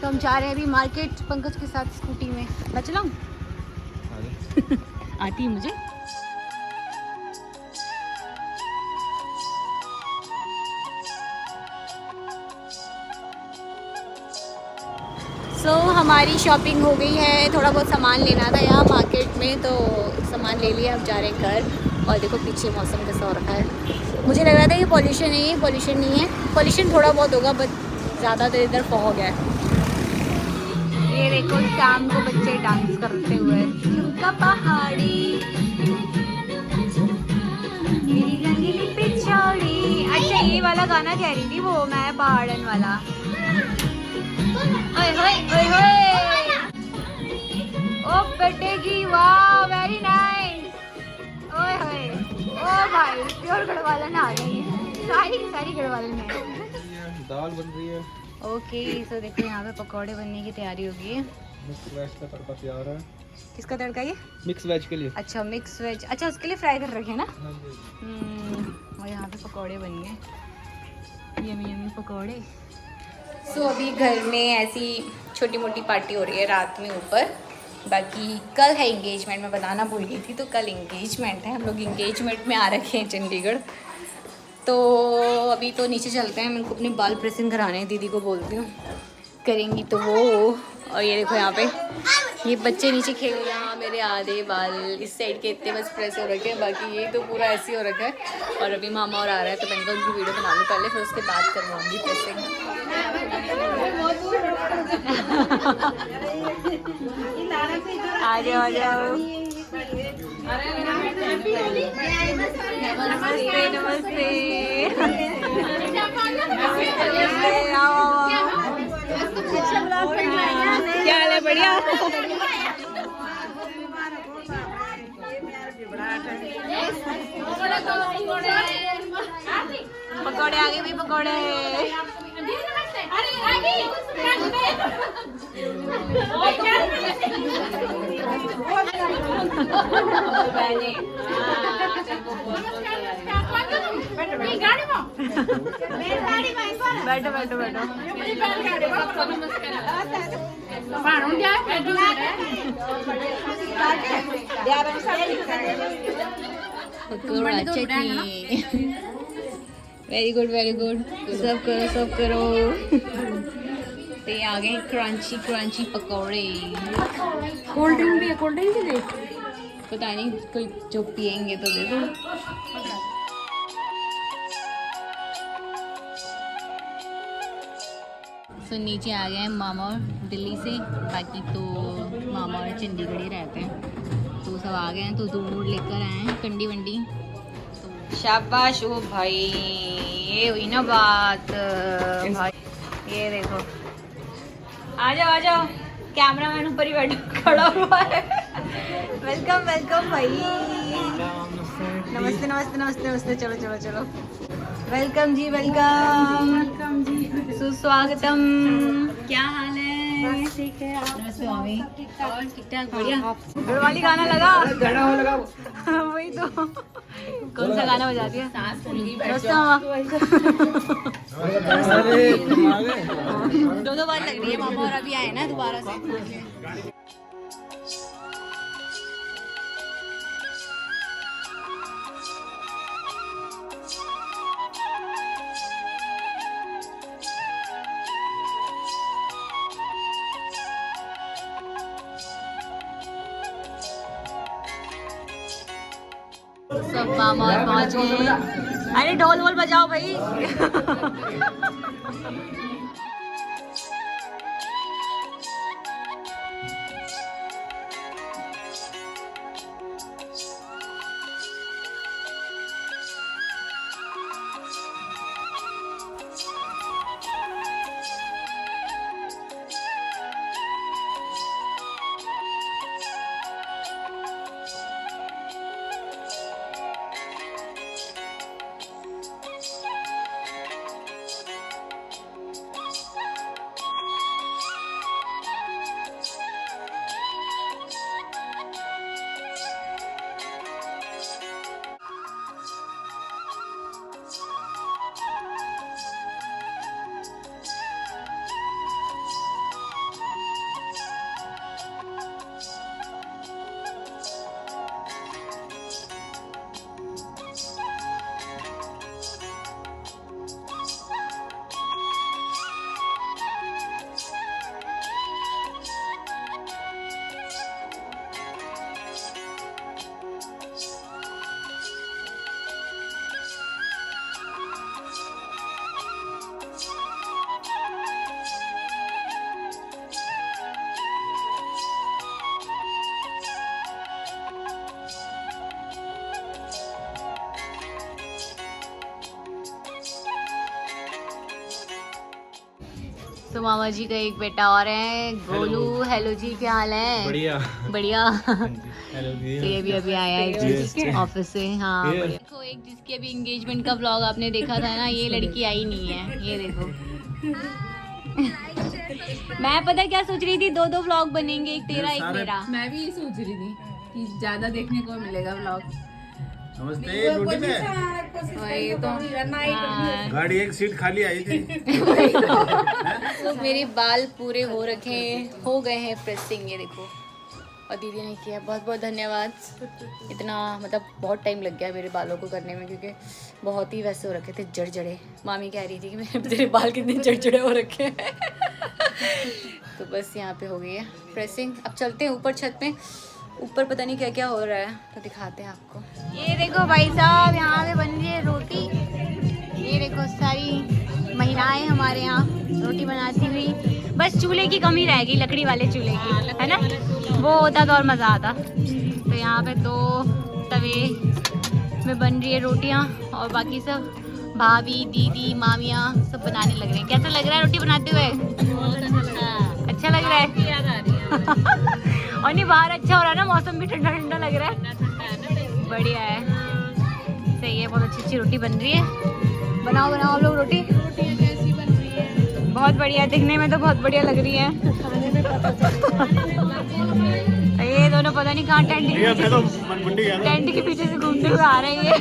तो हम जा रहे हैं अभी मार्केट पंकज के साथ स्कूटी में। मैं चलाऊं? आती है मुझे। हमारी शॉपिंग हो गई है। थोड़ा बहुत सामान लेना था यहाँ मार्केट में, तो सामान ले लिया। अब जा रहे हैं घर। और देखो पीछे मौसम कैसा हो रखा है। मुझे लग रहा था कि पॉल्यूशन है, पॉल्यूशन नहीं है। पॉल्यूशन थोड़ा बहुत होगा बट ज़्यादातर इधर फॉग है। ये देखो शाम को बच्चे डांस करते हुए। झुमका पहाड़ी मेरी रंगीली पिछौड़ी। अच्छा ये वाला गाना कह रही थी वो, मैं पहाड़न वाला। ओए होए ओए होए, ओ बेटेगी, वाह वेरी नाइस। ओए होए, ओ भाई प्योर गढ़वालन आ गई है। सारी की सारी गढ़वालन है। दाल बन रही है। ओके सो देखो यहाँ पे पकौड़े बनने की तैयारी होगी। मिक्स वेज का तड़का तैयार है। किसका तड़का ये? मिक्स वेज के लिए। अच्छा मिक्स वेज, अच्छा उसके लिए फ्राई कर रखे हैं ना। हाँ जी। और यहाँ पे पकौड़े बन गए, यमी यमी पकौड़े। सो अभी घर में ऐसी छोटी मोटी पार्टी हो रही है रात में ऊपर। बाकी कल है इंगेजमेंट, मैं बताना भूल गई थी। तो कल इंगेजमेंट है, हम लोग इंगेजमेंट में आ रखे हैं चंडीगढ़। तो अभी तो नीचे चलते हैं, मेरे को अपने बाल प्रेसिंग कराने हैं। दीदी को बोलती हूँ करेंगी तो वो। और ये देखो यहाँ पे ये बच्चे नीचे खेल रहे हैं। मेरे आधे बाल इस साइड के इतने बस प्रेस हो रखे हैं, बाकी ये तो पूरा ऐसे ही हो रखा है। और अभी मामा और आ रहा है तो मैंने कहा उनकी वीडियो बना लूँ पहले, फिर उसके बाद करवाऊँगी प्रेसिंग। आ जाओ आ जाओ। नमस्ते नमस्ते। क्या हाल है? बढ़िया। पकौड़े आ गए भाई, पकौड़े। बैठो बैठो बैठो। Very good very good. सब करो सब करो। तो ये आ गए क्रंची क्रंची पकौड़े। कोल्ड ड्रिंक भी है, कोल्ड ड्रिंक भी दे। पता नहीं कोई जो पियेंगे तो दे दो। तो नीचे आ गए हैं मामा और दिल्ली से। बाकी तो मामा और चंडीगढ़ ही रहते हैं, तो सब आ गए हैं। तो दूर लेकर आए हैं कंडी वंडी। तो शाबाश ओ भाई, ये हुई ना बात भाई। ये देखो आ जाओ आ जाओ। कैमरामैन ऊपर ही बैठा खड़ा हुआ है। वेलकम वेलकम भाई। नमस्ते नमस्ते नमस्ते नमस्ते। चलो चलो चलो। वेलकम जी वेलकम जी, सुस्वागतम। क्या हाल है? ठीक है। नमस्ते मामी। और ठीक ठाक बढ़िया। गढ़वाली गाना लगा। वही तो। कौन सा गाना बजाती है? दो बार लग रही है मामा, और अभी आए ना दोबारा से। सब मामा और पहुंच गए। अरे ढोल वोल बजाओ भाई। तो मामा जी का एक बेटा और है गोलू। हेलो जी, क्या हाल है? बढ़िया बढ़िया। हेलो जी। तो ये भी अभी आया है ऑफिस से। हाँ बढ़िया। देखो एक जिसकी अभी एंगेजमेंट का व्लॉग आपने देखा था ना, ये लड़की आई नहीं है, ये देखो। मैं पता क्या सोच रही थी, 2 व्लॉग बनेंगे, एक तेरा एक मेरा। मैं भी ये सोच रही थी कि ज्यादा देखने को मिलेगा व्लॉग। नमस्ते ड्यूटी में। वही तो हाँ। गाड़ी एक सीट खाली आई थी। तो मेरे बाल पूरे हो रखे हैं, हो गए हैं प्रेसिंग, ये देखो। और दीदी ने किया, बहुत बहुत धन्यवाद। इतना मतलब बहुत टाइम लग गया मेरे बालों को करने में, क्योंकि बहुत ही वैसे हो रखे थे, जड़जड़े। मामी कह रही थी कि मेरे बाल कितने जड़जड़े हो रखे हैं। तो बस यहाँ पे हो गई है प्रेसिंग। अब चलते हैं ऊपर छत पे, ऊपर पता नहीं क्या क्या हो रहा है, तो दिखाते हैं आपको। ये देखो भाई साहब, यहाँ पे बन रही है रोटी। ये देखो सारी महिलाएं हमारे यहाँ रोटी बनाती हुई। बस चूल्हे की कमी रह गई, लकड़ी वाले चूल्हे की, है ना? वो होता तो और मज़ा आता। तो यहाँ पे 2 तवे में बन रही है रोटियाँ, और बाकी सब भाभी, दीदी, मामियाँ सब बनाने लग रहे हैं। कैसा लग रहा है रोटी बनाते हुए? अच्छा लग रहा है। और नहीं, बाहर अच्छा हो रहा है ना, मौसम भी ठंडा ठंडा लग रहा है। बढ़िया है, सही है। बहुत अच्छी अच्छी रोटी बन रही है। बनाओ बनाओ आप लोग रोटी। कैसी बन रही है? बहुत बढ़िया, दिखने में तो बहुत बढ़िया लग रही है। ये दोनों पता नहीं कहाँ टेंट के पीछे से घूमते हुए आ रहे हैं।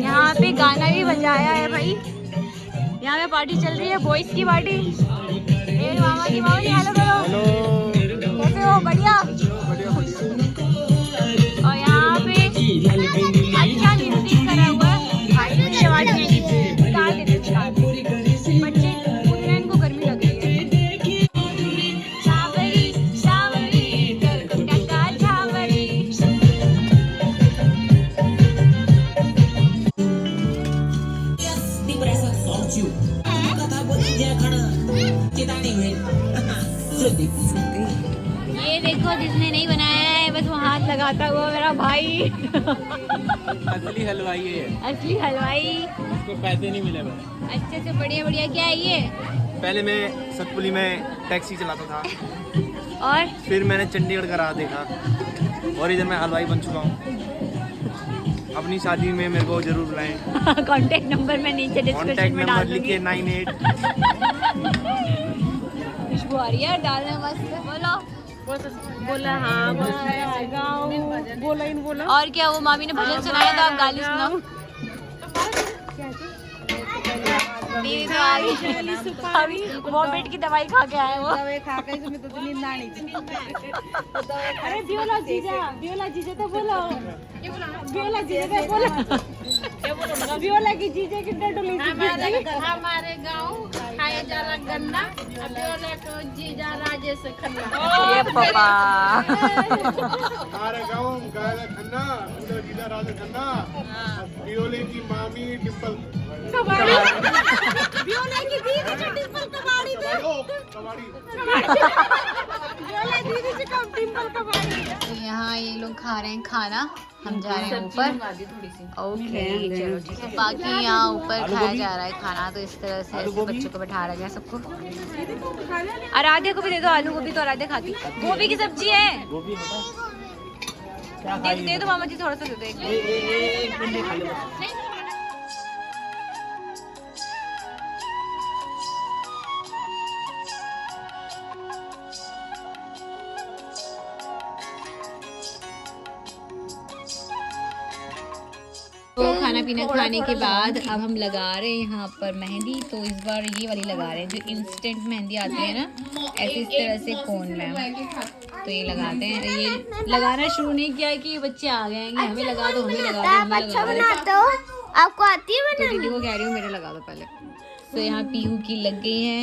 यहाँ पे गाना भी बजाया है भाई। यहाँ पे पार्टी चल रही है, बॉयज की पार्टी। मामा जी हेलो करो। कैसे हो? बढ़िया। और यहाँ पे अच्छा म्यूजिक करा हुआ है भाई, मुझे आवाज नहीं बच्चे कूद रहे हैं, इनको गर्मी लग रही है। छावरी छावरी कलकत्ता छावरी। ये देखो, जिसने नहीं बनाया है बस वो हाथ लगाता हुआ मेरा भाई। असली हलवाई है। असली हलवाई। इसको पैसे नहीं मिले बस। अच्छे से बढ़िया बढ़िया। क्या है ये? पहले मैं सतपुली में टैक्सी चलाता था, और फिर मैंने चंडीगढ़ का राह देखा, और इधर मैं हलवाई बन चुका हूँ। अपनी शादी में मेरे को जरूर बुलाएं। कांटेक्ट नंबर मैं नीचे डिस्क्रिप्शन कॉन्टैक्ट में डाल नंबर दूंगी। लिखिए 98। खुशबू आ रही है डालने मस्त। बोलो। बोला हाँ, बोला इन बोला। और क्या, वो मामी ने भजन सुनाया था, आप गाली सुनाओ। दीदी तो आ गई, अभी वॉमिट की दवाई खा के आए वो। दवाई खा के तुम्हें तो नींद ना आनी थी। अरे बियोला जीजा तो बोलो। बियोला जीजा तो बोलो। बियोला की जीजा की डडोली हमारे गांव खाया जाला गन्ना, बियोला को जीजा राजेश खन्ना। ये पापा। हमारे गाँव गाय खन्ना, जीजा राज खन्ना, बियोले की मामी डिम्पल। बियोला की दीदी जो डिम्पल कबाड़ी दे। बियोला दीदी जो कम डिम्पल कबाड़ी दे। तो यहाँ ये लोग खा रहे हैं खाना, हम जा रहे हैं ऊपर। ओके चलो ठीक है। बाकी यहाँ ऊपर खाया जा रहा है खाना, तो इस तरह से ऐसे बच्चों को बैठा रखा है सबको। आराध्या को भी दे दो आलू गोभी, तो आराध्या खाती। गोभी की सब्जी है, दे दो मामा जी, थोड़ा सा दे दो। नहीं। तो खाना पीना खाने के बाद अब हम लगा रहे हैं यहाँ पर मेहंदी। तो इस बार ये वाली लगा रहे हैं जो इंस्टेंट मेहंदी आती है ना, ऐसे इस तरह से कोन में। तो ये लगाते हैं। ये लगाना शुरू नहीं किया है कि ये बच्चे आ गए हैं, हमें लगा दो, हमें लगा दो, हमें लगा दो। आपको आती है तो दीदी को कह रही हूँ मेरे लगा दो पहले। तो यहाँ पीहू की लग गई है,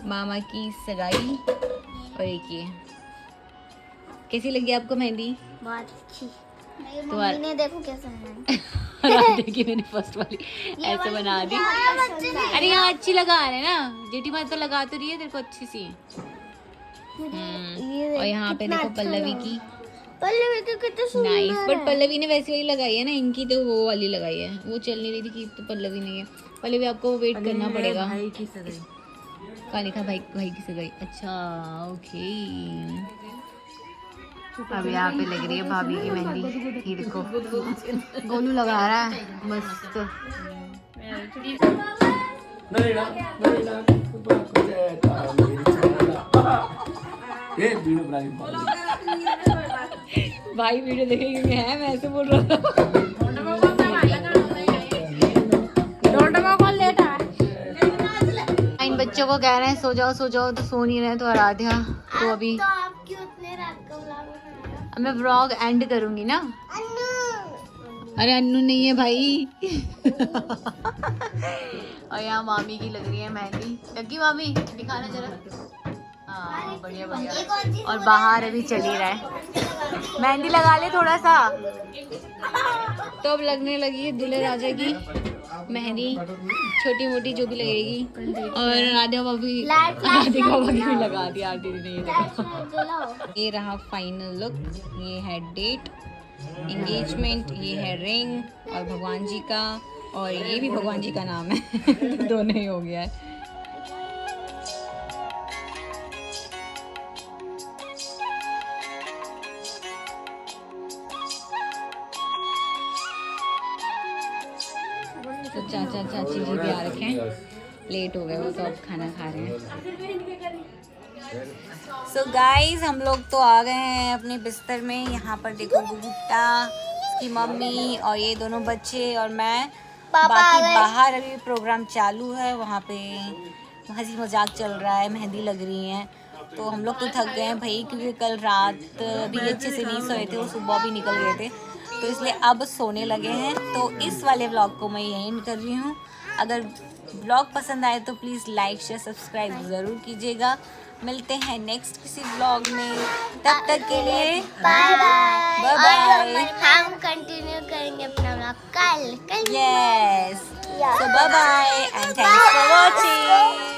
मामा की सगाई, और एक ये। कैसी लगी आपको मेहंदी? बहुत अच्छी। तो मम्मी ने देखो कैसे बनाई। देखिए मैंने फर्स्ट वाली ऐसे बना दी। अरे यहाँ अच्छी लगा रहे हैं ना, जेठी माँ तो लगा तो रही है, तेरे को अच्छी सी है। और यहाँ पे देखो पल्लवी की, पल्लवी की कितनी सुंदर नाइस। है। बट पल्लवी ने वैसी वाली लगाई है ना, इनकी तो वो वाली लगाई है, वो चल नहीं रही थी कि तो पल्लवी नहीं है। पहले भी आपको वेट करना पड़ेगा। भाई की सगाई। कहाँ लिखा भाई भाई की सगाई? अच्छा ओके। अभी यहाँ पे लग रही है भाभी की मेहंदी। ये देखो गोलू लगा रहा है मस्त। भाई वीडियो देखेंगे कि है, मैं ऐसे बोल रहा था। इन बच्चों को कह रहे हैं सो जाओ तो सो नहीं रहे, तो आराध्या तो अभी तो आप क्यों इतने रात का व्लॉग बना रहे अब मैं व्लॉग एंड करूंगी ना। हो? अन्नू अरे अन्नू नहीं है भाई। और यहाँ मामी की लग रही है मेहंदी। लगी मामी? दिखाना जरा। हाँ बढ़िया बढ़िया। और बाहर अभी चल ही रहा है। मेहंदी लगा ले थोड़ा सा। तो अब लगने लगी है दूल्हे राजा की मेहंदी, छोटी मोटी जो भी लगेगी। और राधिका भाभी भी लगा दी आरती ने। ये देखो ये रहा फाइनल लुक। ये है डेट, एंगेजमेंट, ये है रिंग और भगवान जी का, और ये भी भगवान जी का नाम है। दोनों ही हो गया है। तो चाचा चाची जी भी आ रखे हैं, लेट हो गए वो तो अब खाना खा रहे हैं। सो गाइज हम लोग तो आ गए हैं अपने बिस्तर में। यहाँ पर देखो गुड्डा, उसकी मम्मी और ये दोनों बच्चे और मैं। बाकी बाहर अभी प्रोग्राम चालू है, वहाँ पे हंसी मजाक चल रहा है, मेहंदी लग रही है। तो हम लोग तो थक गए हैं भाई, क्योंकि कल रात भी अच्छे से नहीं सोए थे और सुबह भी निकल गए थे, तो इसलिए अब सोने लगे हैं। तो इस वाले व्लॉग को मैं यहीं कर रही हूँ। अगर व्लॉग पसंद आए तो प्लीज़ लाइक शेयर सब्सक्राइब ज़रूर कीजिएगा। मिलते हैं नेक्स्ट किसी व्लॉग में, तब तक के लिए बाय बाय। Bye bye. हम कंटिन्यू करेंगे अपना व्लॉग कल। Yes, so bye bye and thanks for watching.